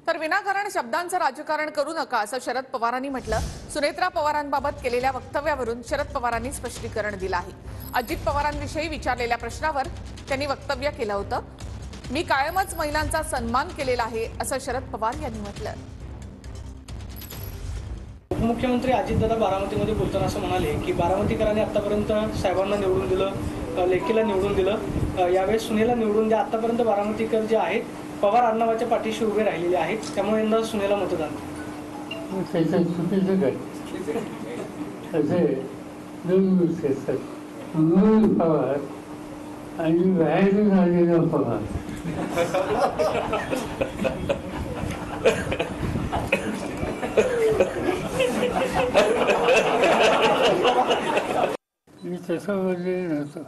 तर विनाकारण शब्दांचं राजकारण करू नका असं शरद पवारांनी म्हटलं। सुनेत्रा पवारांबाबत केलेल्या वक्तव्यावरून शरद पवारांनी स्पष्टीकरण दिलं आहे। अजित पवारांविषयी विचारलेल्या प्रश्नावर त्यांनी वक्तव्य केलं होतं। मी कायमच महिलांचा सन्मान केलेला आहे असं शरद पवार यांनी म्हटलं। उपमुख्यमंत्री अजितदादा बारामतीमध्ये बोलताना असं म्हणाले की बारामतीकरांनी आतापर्यंत साहेबांना निवडून दिलं, लेकीला निवडून दिलं, यावेळेस सुनेला निवडून द्या। आतापर्यंत बारामतीकर जे आहेत पवार आडनावाच्या पाठीशी उभे राहिलेले आहेत, त्यामुळे यंदा सुनेला मतदान। त्याच्यात चुकीचं काय असे दोन गोष्टी असतात, मूळ पवार आणि बाहेरून आलेला पवार। मी तसं बोललेलं नव्हतो।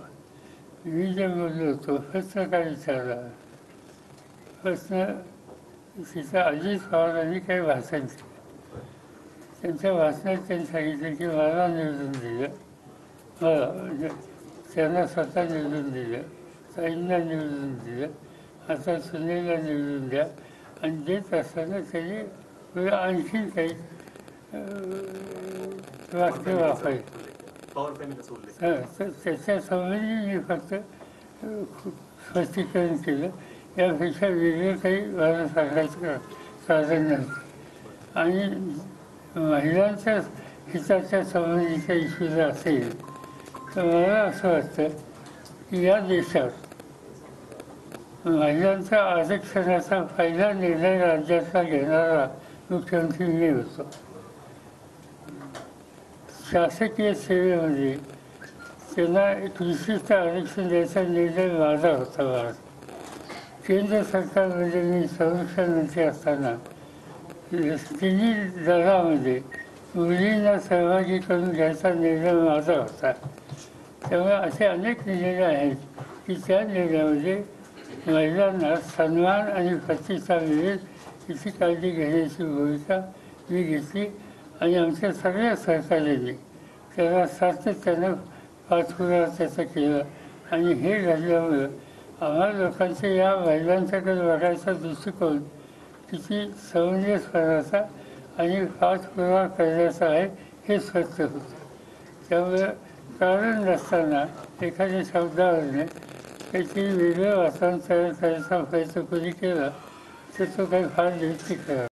मी जे बोललो होतो प्रश्न काय विचारला, प्रश्न तिथं अजित पवारांनी काही भाषण केलं। त्यांच्या भाषणात त्यांनी सांगितलं की मला निवडून दिलं, मला म्हणजे त्यांना स्वतः निवडून दिलं, ताईंना निवडून दिलं, आता सुनेला निवडून द्या। आणि देत असताना त्यांनी आणखीन काही वाक्य वापरले। तर त्याच्या संबंधी मी फक्त स्पष्टीकरण केलं, यापेक्षा वेगळं काही मला सांगायचं कारण नव्हतं। आणि महिलांच्या हिताच्या संबंधीचा इश्यू जर असेल तर मला असं वाटतं की या देशात महिलांच्या आरक्षणाचा पहिला निर्णय राज्याचा घेणारा मुख्यमंत्री मी होतो। शासकीय सेवेमध्ये त्यांना एक विशिष्ट आरक्षण द्यायचा निर्णय माझा होता। मला केंद्र सरकारमध्ये मी संरक्षण मंत्री असताना तिन्ही दलामध्ये मुलींना सहभागी करून घ्यायचा निर्णय माझा होता। त्यामुळे असे अनेक निर्णय आहेत की त्या निर्णयामध्ये महिलांना सन्मान आणि प्रतिष्ठा मिळेल याची काळजी घेण्याची भूमिका मी घेतली। आणि आमच्या सगळ्या सहकार्याने त्याला सातत्यानं पाठपुरावा त्याचं केलं। आणि हे घडल्यामुळं आम्हा लोकांचे या महिलांच्याकडे बघायचा दृष्टिकोन किती समंजसपणाचा आणि पाठपुरावा करण्याचा आहे हे स्पष्ट होतं। त्यामुळे कारण नसताना एखाद्या शब्दावरने काहीतरी वेगळं वातावरण तयार करायचा प्रयत्न कोणी केला तर तो काही फार निश्चित करा।